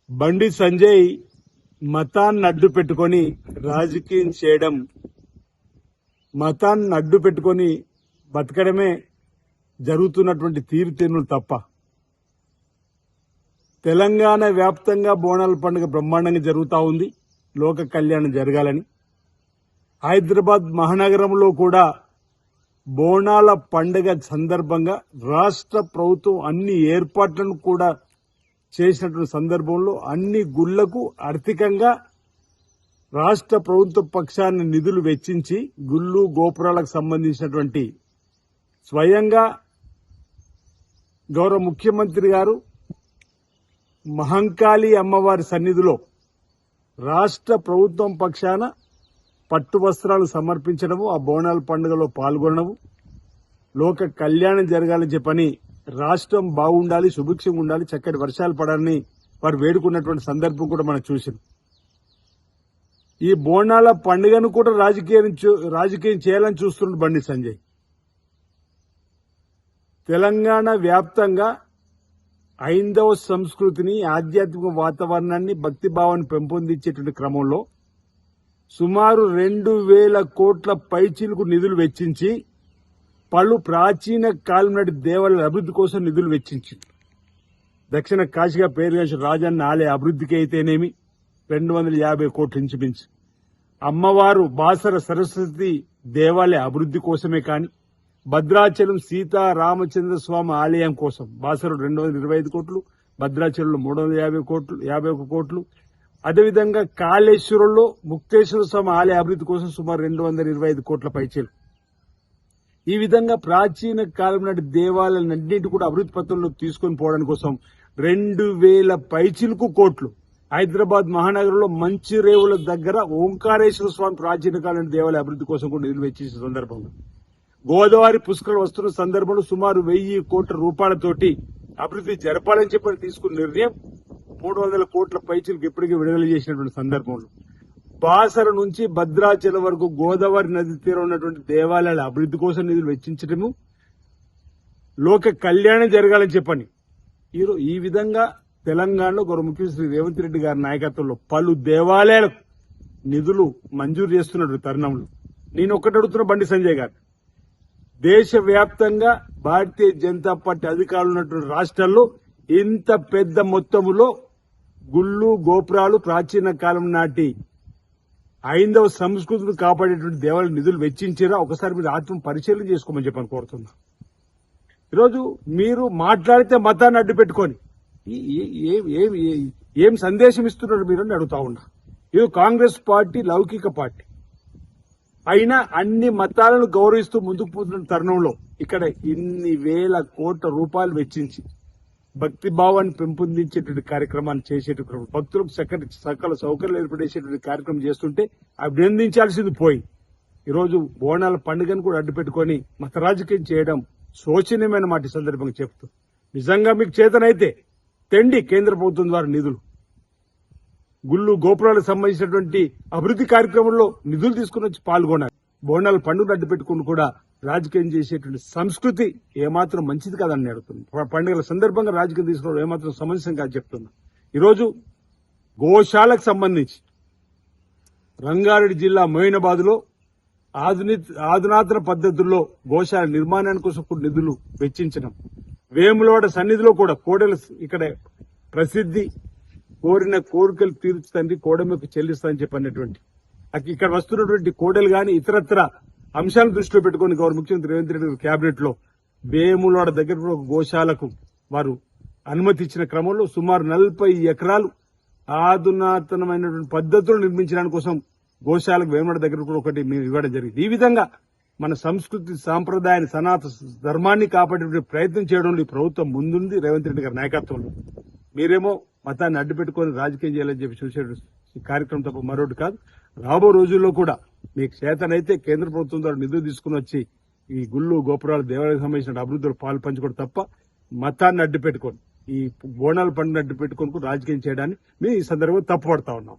బండి సంజయ్ మతాన్ని అడ్డు పెట్టుకొని రాజకీయం చేయడం, మతాన్ని అడ్డు పెట్టుకొని బతకడమే జరుగుతున్నటువంటి తీరుతెన్నులు తప్ప తెలంగాణ వ్యాప్తంగా బోనాల పండుగ బ్రహ్మాండంగా జరుగుతూ ఉంది. లోక కళ్యాణం జరగాలని హైదరాబాద్ మహానగరంలో కూడా బోనాల పండుగ సందర్భంగా రాష్ట్ర ప్రభుత్వం అన్ని ఏర్పాట్లను కూడా చేసినటువంటి సందర్భంలో అన్ని గుళ్లకు ఆర్థికంగా రాష్ట్ర ప్రభుత్వ పక్షాన్ని నిధులు వెచ్చించి గుళ్ళు గోపురాలకు సంబంధించినటువంటి స్వయంగా గౌరవ ముఖ్యమంత్రి గారు మహంకాళి అమ్మవారి సన్నిధిలో రాష్ట్ర ప్రభుత్వం పక్షాన పట్టు వస్త్రాలు సమర్పించడము, ఆ బోనాల పండుగలో పాల్గొనడము, లోక కళ్యాణం జరగాలని చెప్పని రాష్ట్రం బాగుండాలి, సుభిక్షంగా ఉండాలి, చక్కటి వర్షాలు పడాలని వారు వేడుకున్నటువంటి సందర్భం కూడా మనం చూసాం. ఈ బోనాల పండుగను కూడా రాజకీయం చేయాలని చూస్తున్న బండి సంజయ్ తెలంగాణ వ్యాప్తంగా హైందవ సంస్కృతిని, ఆధ్యాత్మిక వాతావరణాన్ని, భక్తిభావాన్ని పెంపొందించేటువంటి క్రమంలో సుమారు 2,000 కోట్ల పైచీలకు నిధులు వెచ్చించి పలు ప్రాచీన కాలం నాటి దేవాలయాల అభివృద్ధి కోసం నిధులు వెచ్చించింది. దక్షిణ కాశీగా పేరుగాంచిన రాజన్న ఆలయ అభివృద్ధికి అయితేనేమి 250 కోట్లు ఇంచుమించు, అమ్మవారు బాసర సరస్వతి దేవాలయ అభివృద్ధి కోసమే కాని, భద్రాచలం సీతారామచంద్ర స్వామి ఆలయం కోసం బాసర 225 కోట్లు, భద్రాచలంలో 351 కోట్లు, అదేవిధంగా కాళేశ్వరంలో ముక్తేశ్వర స్వామి ఆలయ అభివృద్ధి కోసం సుమారు 225 కోట్ల పైచీలు. ఈ విధంగా ప్రాచీన కాలం నాటి దేవాలయాలన్నింటి కూడా అభివృద్ధి పత్రంలో తీసుకొని పోవడానికి కోసం 2,000 పైచీలకు కోట్లు హైదరాబాద్ మహానగరంలో మంచిరేవుల దగ్గర ఓంకారేశ్వర స్వామి ప్రాచీన కాలం దేవాలయ అభివృద్ధి కోసం కూడా నిధులు వెచ్చించిన సందర్భంలో, గోదావరి పుష్కరాలు వస్తున్న సందర్భంలో సుమారు 1,000 కోట్ల రూపాయలతోటి అభివృద్ధి జరపాలని చెప్పి తీసుకున్న నిర్ణయం 300 కోట్ల పైచీలకు ఇప్పటికీ విడుదల చేసినటువంటి సందర్భంలో బాసర నుంచి భద్రాచలం వరకు గోదావరి నది తీరం ఉన్నటువంటి దేవాలయాల అభివృద్ధి కోసం నిధులు వెచ్చించడము, లోక కళ్యాణం జరగాలని చెప్పని ఈ విధంగా తెలంగాణలో గౌరవ ముఖ్యమంత్రి రేవంత్ రెడ్డి గారి నాయకత్వంలో పలు దేవాలయాలకు నిధులు మంజూరు చేస్తున్నటువంటి తరుణంలో నేను ఒక్కటి అడుగుతున్న బండి సంజయ్ గారు, దేశవ్యాప్తంగా భారతీయ జనతా పార్టీ అధికారులు ఉన్నటువంటి రాష్ట్రాల్లో ఇంత పెద్ద మొత్తంలో గుళ్ళు గోపురాలు ప్రాచీన కాలం నాటి హైందవ సంస్కృతిని కాపాడేటువంటి దేవాలయ నిధులు వెచ్చించారా ఒకసారి మీరు ఆత్మ పరిశీలన చేసుకోమని చెప్పని కోరుతున్నా. ఈరోజు మీరు మాట్లాడితే మతాన్ని అడ్డు పెట్టుకొని ఏం సందేశం ఇస్తున్నారు మీరు అని అడుగుతా ఉన్నా. ఇది కాంగ్రెస్ పార్టీ లౌకిక పార్టీ అయినా అన్ని మతాలను గౌరవిస్తూ ముందుకు పోతున్న తరుణంలో ఇక్కడ ఇన్ని వేల కోట్ల రూపాయలు వెచ్చించి భక్తి భావాన్ని పెంపొందించేటువంటి కార్యక్రమాన్ని చేసేటువంటి భక్తులకు సకల సౌకర్యాలు ఏర్పడేసేటువంటి కార్యక్రమం చేస్తుంటే అభినందించాల్సింది పోయి ఈరోజు బోనాల పండుగను కూడా అడ్డు పెట్టుకుని మత రాజకీయం చేయడం శోచనీయమైన మాట సందర్భంగా చెప్తూ, నిజంగా మీకు చేతనైతే తెండి కేంద్ర ప్రభుత్వం ద్వారా నిధులు, గుళ్ళు గోపురాలకు సంబంధించినటువంటి అభివృద్ధి కార్యక్రమంలో నిధులు తీసుకుని వచ్చి పాల్గొన్నారు. బోనాల పండుగను అడ్డు పెట్టుకుని కూడా రాజకీయం చేసేటువంటి సంస్కృతి ఏమాత్రం మంచిది కాదని అడుగుతుంది. పండుగల సందర్భంగా రాజకీయం తీసుకోవడం ఏమాత్రం సమంజసం కాదు చెప్తున్నా. ఈరోజు గోశాలకు సంబంధించి రంగారెడ్డి జిల్లా మొయినాబాద్ లో ఆధునాతన పద్ధతుల్లో గోశాల నిర్మాణానికి కోసం కూడా నిధులు వెచ్చించడం, వేములవాడ సన్నిధిలో కూడా కోడెలు ఇక్కడ ప్రసిద్ధి, కోరిన కోరికలు తీర్చుతండి కోడెలకు చెల్లిస్తానని చెప్పినటువంటి ఇక్కడ వస్తున్నటువంటి కోడెలు గాని ఇతరత్ర అంశాలను దృష్టిలో పెట్టుకుని గౌరవ ముఖ్యమంత్రి రేవంత్ రెడ్డి గారి కేబినెట్ లో వేములవాడ దగ్గర గోశాలకు వారు అనుమతి ఇచ్చిన క్రమంలో సుమారు 40 ఎకరాలు ఆధునాతనమైనటువంటి పద్ధతులు నిర్మించడానికి కోసం గోశాలకు వేములవాడ దగ్గర కూడా ఒకటి మేము ఇవ్వడం జరిగింది. ఈ విధంగా మన సంస్కృతి సాంప్రదాయాన్ని సనాతన ధర్మాన్ని కాపాడే ప్రయత్నం చేయడంలో ఈ ప్రభుత్వం ముందుంది రేవంత్ రెడ్డి గారి నాయకత్వంలో. మీరేమో మతాన్ని అడ్డు పెట్టుకుని రాజకీయం చేయాలని చెప్పి చూసే కార్యక్రమం తప్ప మరొకటి కాదు. రాబో రోజుల్లో కూడా మీకు చేతనైతే కేంద్ర ప్రభుత్వం ద్వారా నిధులు తీసుకుని వచ్చి ఈ గుళ్ళు గోపురాలు దేవాలయాలకు సంబంధించిన అభివృద్ధిలో పాలు పంచుకోవడం తప్ప మతాన్ని అడ్డు పెట్టుకొని ఈ బోనాల పండుగను అడ్డు పెట్టుకొని రాజకీయం చేయడాన్ని మేము ఈ సందర్భంగా తప్పుపడతా ఉన్నాం.